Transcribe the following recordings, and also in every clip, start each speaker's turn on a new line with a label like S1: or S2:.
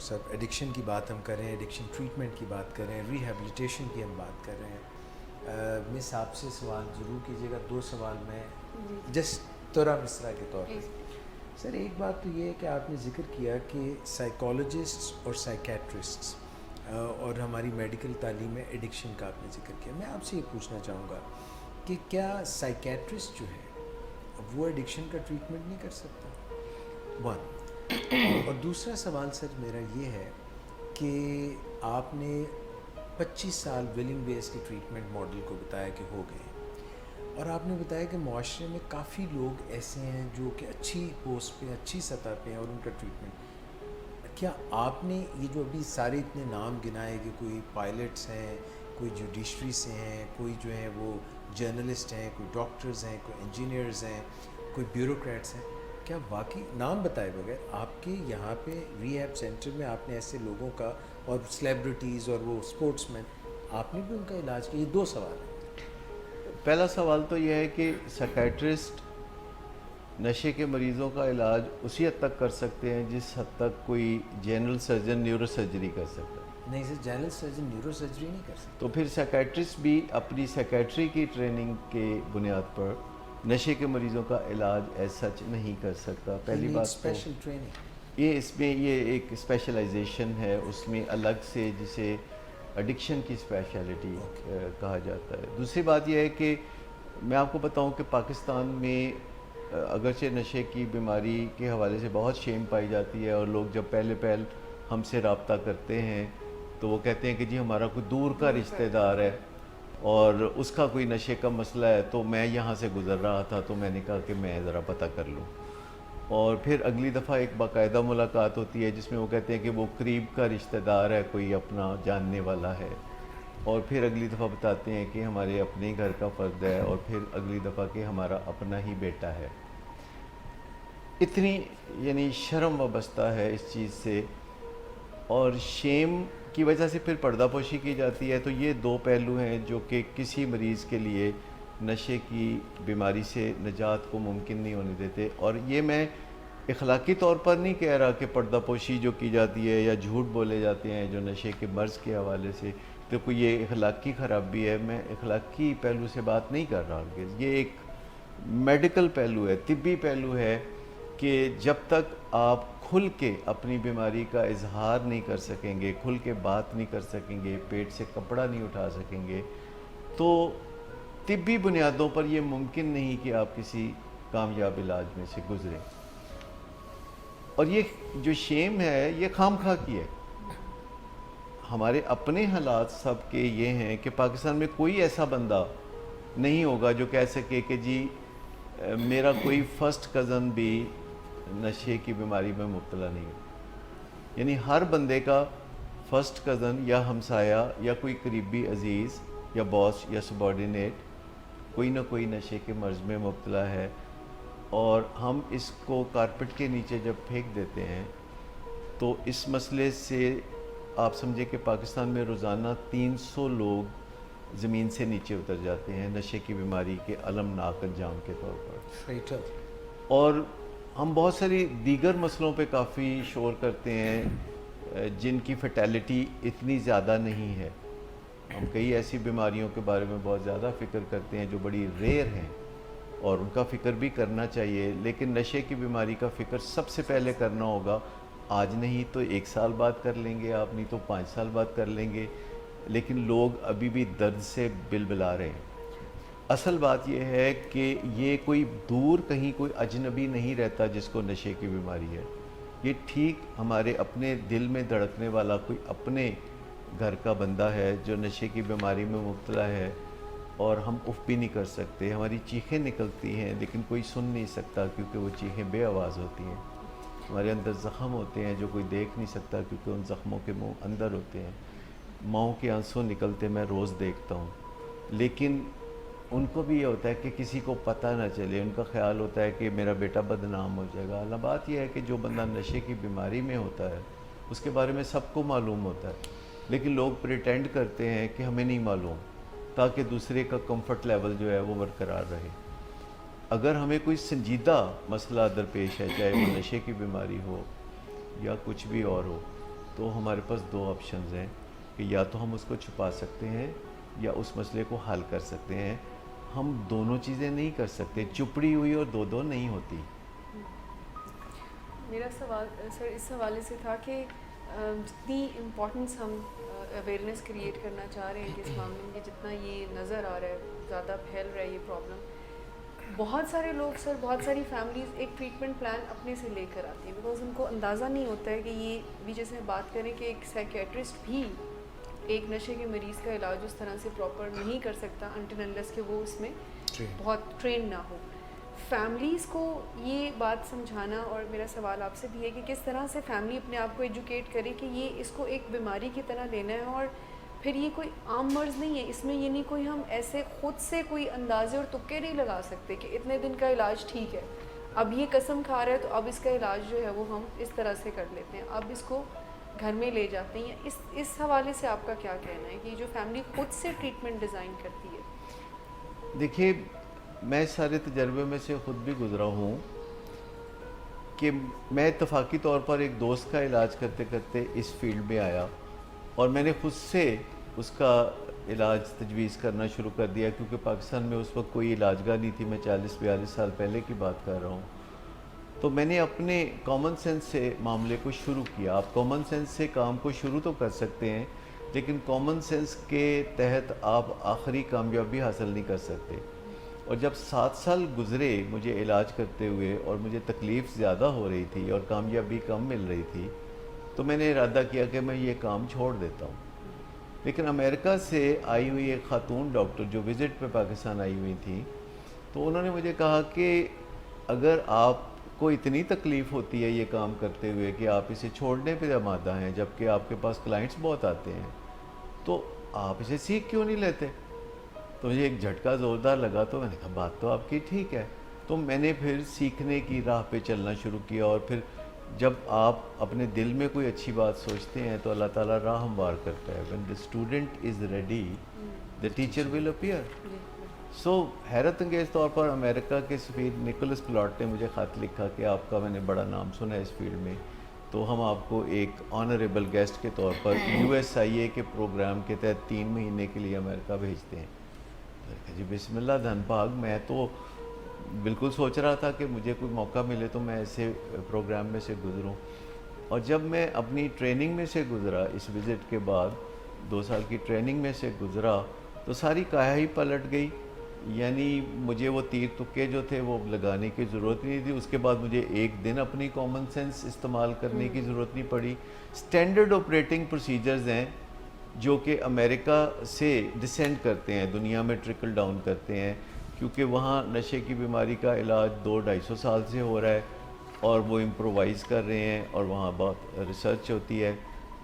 S1: سر addiction کی بات ہم کر رہے ہیں، ایڈکشن ٹریٹمنٹ کی بات کر رہے ہیں، ریہیبلیٹیشن کی ہم بات کر رہے ہیں. مس آپ سے سوال ضرور کیجیے گا، 2 سوال میں جسٹ تورا مصرع کے طور پہ. سر ایک بات تو یہ ہے کہ آپ نے ذکر کیا کہ سائیکالوجسٹس اور سائیکیٹرسٹس اور ہماری میڈیکل تعلیم میں ایڈکشن کا آپ نے ذکر کیا. میں آپ سے یہ پوچھنا چاہوں گا کہ کیا سائیکیٹرسٹ جو ہے وہ ایڈکشن کا ٹریٹمنٹ نہیں کر سکتا؟ 1. اور دوسرا سوال سر میرا یہ ہے کہ آپ نے 25 سال ولنگ بیس کے ٹریٹمنٹ ماڈل کو بتایا کہ ہو گئے، اور آپ نے بتایا کہ معاشرے میں کافی لوگ ایسے ہیں جو کہ اچھی پوسٹ پہ، اچھی سطح پہ ہیں اور ان کا ٹریٹمنٹ. کیا آپ نے یہ جو ابھی سارے اتنے نام گنائے کہ کوئی پائلٹس ہیں، کوئی جوڈیشری سے ہیں، کوئی جو ہیں وہ جرنلسٹ ہیں، کوئی ڈاکٹرز ہیں، کوئی انجینئرز ہیں، کوئی بیوروکریٹس ہیں، کیا واقعی نام بتائے بغیر آپ کے یہاں پہ ری ہیب سینٹر میں آپ نے ایسے لوگوں کا، اور سلیبریٹیز اور وہ اسپورٹس مین، آپ نے بھی ان کا علاج کیا؟ یہ 2 سوال ہیں.
S2: پہلا سوال تو یہ ہے کہ سائیکیٹرسٹ نشے کے مریضوں کا علاج اسی حد تک کر سکتے ہیں جس حد تک کوئی جنرل سرجن نیورو سرجری کر سکتا ہے.
S1: نہیں سر، جنرل سرجن نیورو سرجری نہیں کر سکتے.
S2: تو پھر سائیکیٹرسٹ بھی اپنی سائیکیٹری کی ٹریننگ کے بنیاد پر نشے کے مریضوں کا علاج ایز سچ نہیں کر سکتا. پہلی بات تو
S1: اسپیشل ٹریننگ،
S2: یہ اس میں یہ ایک اسپیشلائزیشن ہے، اس میں الگ سے جسے ایڈکشن کی اسپیشلٹی کہا جاتا ہے. دوسری بات یہ ہے کہ میں آپ کو بتاؤں کہ پاکستان میں اگرچہ نشے کی بیماری کے حوالے سے بہت شیم پائی جاتی ہے، اور لوگ جب پہلے ہم سے رابطہ کرتے ہیں تو وہ کہتے ہیں کہ جی ہمارا کوئی دور کا رشتہ دار ہے اور اس کا کوئی نشے کا مسئلہ ہے، تو میں یہاں سے گزر رہا تھا تو میں نے کہا کہ میں ذرا پتہ کر لوں. اور پھر اگلی دفعہ ایک باقاعدہ ملاقات ہوتی ہے جس میں وہ کہتے ہیں کہ وہ قریب کا رشتہ دار ہے، کوئی اپنا جاننے والا ہے، اور پھر اگلی دفعہ بتاتے ہیں کہ ہمارے اپنے گھر کا فرد ہے، اور پھر اگلی دفعہ کہ ہمارا اپنا ہی بیٹا ہے. اتنی یعنی شرم وابستہ ہے اس چیز سے، اور شیم کی وجہ سے پھر پردہ پوشی کی جاتی ہے. تو یہ 2 پہلو ہیں جو کہ کسی مریض کے لیے نشے کی بیماری سے نجات کو ممکن نہیں ہونے دیتے. اور یہ میں اخلاقی طور پر نہیں کہہ رہا کہ پردہ پوشی جو کی جاتی ہے یا جھوٹ بولے جاتے ہیں جو نشے کے مرض کے حوالے سے، تو کوئی یہ اخلاقی خرابی ہے. میں اخلاقی پہلو سے بات نہیں کر رہا کہ یہ ایک میڈیکل پہلو ہے، طبی پہلو ہے کہ جب تک آپ کھل کے اپنی بیماری کا اظہار نہیں کر سکیں گے، کھل کے بات نہیں کر سکیں گے، پیٹ سے کپڑا نہیں اٹھا سکیں گے، تو طبی بنیادوں پر یہ ممکن نہیں کہ آپ کسی کامیاب علاج میں سے گزریں. اور یہ جو شیم ہے یہ خام خواہ کی ہے. ہمارے اپنے حالات سب کے یہ ہیں کہ پاکستان میں کوئی ایسا بندہ نہیں ہوگا جو کہہ سکے کہ جی میرا کوئی فرسٹ کزن بھی نشے کی بیماری میں مبتلا نہیں ہے. یعنی ہر بندے کا فرسٹ کزن یا ہمسایہ یا کوئی قریبی عزیز یا باس یا سبارڈینیٹ کوئی نہ کوئی نشے کے مرض میں مبتلا ہے. اور ہم اس کو کارپٹ کے نیچے جب پھینک دیتے ہیں تو اس مسئلے سے آپ سمجھے کہ پاکستان میں روزانہ 300 لوگ زمین سے نیچے اتر جاتے ہیں نشے کی بیماری کے المناک انجام کے طور پر. اور ہم بہت ساری دیگر مسئلوں پہ کافی شور کرتے ہیں جن کی فیٹیلٹی اتنی زیادہ نہیں ہے. ہم کئی ایسی بیماریوں کے بارے میں بہت زیادہ فکر کرتے ہیں جو بڑی ریئر ہیں اور ان کا فکر بھی کرنا چاہیے، لیکن نشے کی بیماری کا فکر سب سے پہلے کرنا ہوگا. آج نہیں تو 1 سال بعد کر لیں گے آپ، نہیں تو 5 سال بعد کر لیں گے، لیکن لوگ ابھی بھی درد سے بلبلا رہے ہیں. اصل بات یہ ہے کہ یہ کوئی دور کہیں کوئی اجنبی نہیں رہتا جس کو نشے کی بیماری ہے. یہ ٹھیک ہمارے اپنے دل میں دھڑکنے والا کوئی اپنے گھر کا بندہ ہے جو نشے کی بیماری میں مبتلا ہے، اور ہم اف بھی نہیں کر سکتے. ہماری چیخیں نکلتی ہیں لیکن کوئی سن نہیں سکتا کیونکہ وہ چیخیں بے آواز ہوتی ہیں. ہمارے اندر زخم ہوتے ہیں جو کوئی دیکھ نہیں سکتا کیونکہ ان زخموں کے منہ اندر ہوتے ہیں. ماؤں کے آنسو نکلتے میں روز دیکھتا ہوں، لیکن ان کو بھی یہ ہوتا ہے کہ کسی کو پتہ نہ چلے. ان کا خیال ہوتا ہے کہ میرا بیٹا بدنام ہو جائے گا. اللہ بات یہ ہے کہ جو بندہ نشے کی بیماری میں ہوتا ہے اس کے بارے میں سب کو معلوم ہوتا ہے، لیکن لوگ پریٹینڈ کرتے ہیں کہ ہمیں نہیں معلوم تاکہ دوسرے کا کمفرٹ لیول جو ہے وہ برقرار رہے. اگر ہمیں کوئی سنجیدہ مسئلہ درپیش ہے، چاہے وہ نشے کی بیماری ہو یا کچھ بھی اور ہو، تو ہمارے پاس دو آپشنز ہیں کہ یا تو ہم اس کو چھپا سکتے ہیں یا اس مسئلے کو حل کر سکتے ہیں. ہم دونوں چیزیں نہیں کر سکتے. چپڑی ہوئی اور دو نہیں ہوتی.
S3: میرا سوال سر اس حوالے سے تھا کہ جتنی امپورٹنس ہم اویئرنیس کریٹ کرنا چاہ رہے ہیں کہ اس معاملے میں جتنا یہ نظر آ رہا ہے زیادہ پھیل رہا ہے یہ پرابلم, بہت سارے لوگ سر, بہت ساری فیملیز ایک ٹریٹمنٹ پلان اپنے سے لے کر آتی ہیں بیکاز ان کو اندازہ نہیں ہوتا ہے کہ یہ بھی, جیسے بات کریں کہ ایک سائیکیٹرسٹ بھی ایک نشے کے مریض کا علاج اس طرح سے پراپر نہیں کر سکتا انٹل انلیس کہ وہ اس میں بہت ٹرین نہ ہو. فیملیز کو یہ بات سمجھانا, اور میرا سوال آپ سے بھی ہے کہ کس طرح سے فیملی اپنے آپ کو ایجوکیٹ کرے کہ یہ اس کو ایک بیماری کی طرح لینا ہے, اور پھر یہ کوئی عام مرض نہیں ہے, اس میں یہ نہیں کوئی ہم ایسے خود سے کوئی اندازے اور تکے نہیں لگا سکتے کہ اتنے دن کا علاج ٹھیک ہے, اب یہ قسم کھا رہا ہے تو اب اس کا علاج جو ہے وہ ہم اس طرح سے کر لیتے ہیں, اب اس کو گھر میں لے جاتے ہیں. اس حوالے سے آپ کا کیا کہنا ہے کہ جو فیملی خود سے ٹریٹمنٹ ڈیزائن کرتی ہے؟
S2: دیکھیے, میں سارے تجربے میں سے خود بھی گزرا ہوں کہ میں اتفاقی طور پر ایک دوست کا علاج کرتے کرتے اس فیلڈ میں آیا اور میں نے خود سے اس کا علاج تجویز کرنا شروع کر دیا, کیونکہ پاکستان میں اس وقت کوئی علاج گاہ نہیں تھی. میں 40-42 سال پہلے کی بات کر رہا ہوں. تو میں نے اپنے کامن سینس سے معاملے کو شروع کیا. آپ کامن سینس سے کام کو شروع تو کر سکتے ہیں, لیکن کامن سینس کے تحت آپ آخری کامیابی حاصل نہیں کر سکتے. اور جب 7 سال گزرے مجھے علاج کرتے ہوئے اور مجھے تکلیف زیادہ ہو رہی تھی اور کامیابی کم مل رہی تھی, تو میں نے ارادہ کیا کہ میں یہ کام چھوڑ دیتا ہوں. لیکن امریکہ سے آئی ہوئی ایک خاتون ڈاکٹر جو وزٹ پہ پاکستان آئی ہوئی تھی, تو انہوں نے مجھے کہا کہ اگر آپ کو اتنی تکلیف ہوتی ہے یہ کام کرتے ہوئے کہ آپ اسے چھوڑنے پہ آمادہ ہیں جبکہ آپ کے پاس کلائنٹس بہت آتے ہیں, تو آپ اسے سیکھ کیوں نہیں لیتے؟ تو مجھے ایک جھٹکا زوردار لگا, تو میں نے کہا بات تو آپ کی ٹھیک ہے. تو میں نے پھر سیکھنے کی راہ پہ چلنا شروع کیا, اور پھر جب آپ اپنے دل میں کوئی اچھی بات سوچتے ہیں تو اللہ تعالیٰ راہ ہموار کرتا ہے. when the student is ready the teacher will appear. سو حیرت انگیز طور پر امریکہ کے سفیر نکولس پلاٹ نے مجھے خط لکھا کہ آپ کا میں نے بڑا نام سنا ہے اس فیلڈ میں, تو ہم آپ کو ایک آنریبل گیسٹ کے طور پر USA کے پروگرام کے تحت 3 مہینے کے لیے امریکہ بھیجتے ہیں. جی بسم اللہ دھن بھاگ, میں تو بالکل سوچ رہا تھا کہ مجھے کوئی موقع ملے تو میں ایسے پروگرام میں سے گزروں. اور جب میں اپنی ٹریننگ میں سے گزرا, اس وزٹ کے بعد 2 سال کی ٹریننگ میں سے گزرا, تو ساری کایا ہی پلٹ گئی. یعنی مجھے وہ تیر تکے جو تھے وہ لگانے کی ضرورت نہیں تھی. اس کے بعد مجھے ایک دن اپنی کامن سینس استعمال کرنے کی ضرورت نہیں پڑی. اسٹینڈرڈ آپریٹنگ پروسیجرز ہیں جو کہ امریکہ سے ڈسینڈ کرتے ہیں, دنیا میں ٹرکل ڈاؤن کرتے ہیں, کیونکہ وہاں نشے کی بیماری کا علاج 200-250 سال سے ہو رہا ہے اور وہ امپرووائز کر رہے ہیں, اور وہاں بہت ریسرچ ہوتی ہے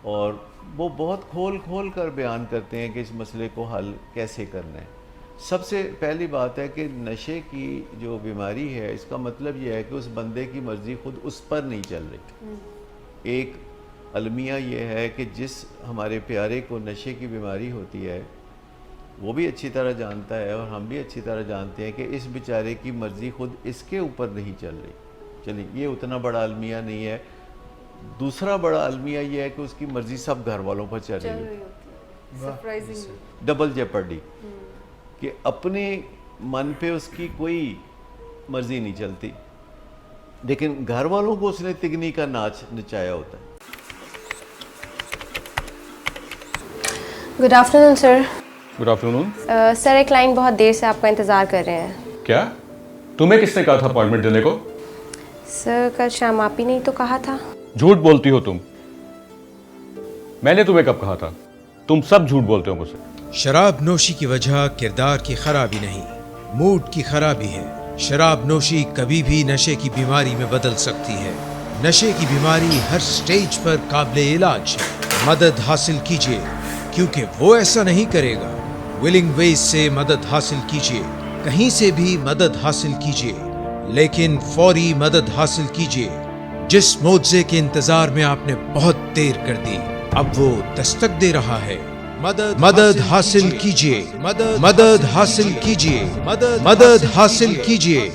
S2: اور وہ بہت کھول کر بیان کرتے ہیں کہ اس مسئلے کو حل کیسے کرنا ہے. سب سے پہلی بات ہے کہ نشے کی جو بیماری ہے اس کا مطلب یہ ہے کہ اس بندے کی مرضی خود اس پر نہیں چل رہی. ایک المیہ یہ ہے کہ جس ہمارے پیارے کو نشے کی بیماری ہوتی ہے وہ بھی اچھی طرح جانتا ہے اور ہم بھی اچھی طرح جانتے ہیں کہ اس بیچارے کی مرضی خود اس کے اوپر نہیں چل رہی. چلیے یہ اتنا بڑا المیہ نہیں ہے. دوسرا بڑا المیہ یہ ہے کہ اس کی مرضی سب گھر والوں پر چل رہی ہے. ڈبل جیپرڈی, کہ اپنے من پہ اس کی کوئی مرضی نہیں چلتی, لیکن گھر والوں کو اس نے تگنی کا ناچ نچایا ہوتا ہے.
S4: گڈ آفٹر نون سر.
S5: گڈ آفٹر نون.
S4: سر ایک کلائنٹ بہت دیر سے آپ کا انتظار کر رہے ہیں.
S5: کیا تمہیں کس نے کہا تھا اپوائنٹمنٹ دینے کو؟
S4: سر کل شام آپ ہی نہیں تو کہا تھا.
S5: جھوٹ بولتی ہو تم. میں نے تمہیں کب کہا تھا؟ تم سب جھوٹ بولتے ہو مجھ سے.
S6: شراب نوشی کی وجہ کردار کی خرابی نہیں, موڈ کی خرابی ہے. شراب نوشی کبھی بھی نشے کی بیماری میں بدل سکتی ہے. نشے کی بیماری ہر سٹیج پر قابل علاج ہے. مدد حاصل کیجیے کیونکہ وہ ایسا نہیں کرے گا. ولنگ ویز سے مدد حاصل کیجیے, کہیں سے بھی مدد حاصل کیجیے, لیکن فوری مدد حاصل کیجیے. جس معجزے کے انتظار میں آپ نے بہت دیر کر دی اب وہ دستک دے رہا ہے. مدد حاصل کیجیے, مدد حاصل کیجیے, مدد حاصل کیجیے.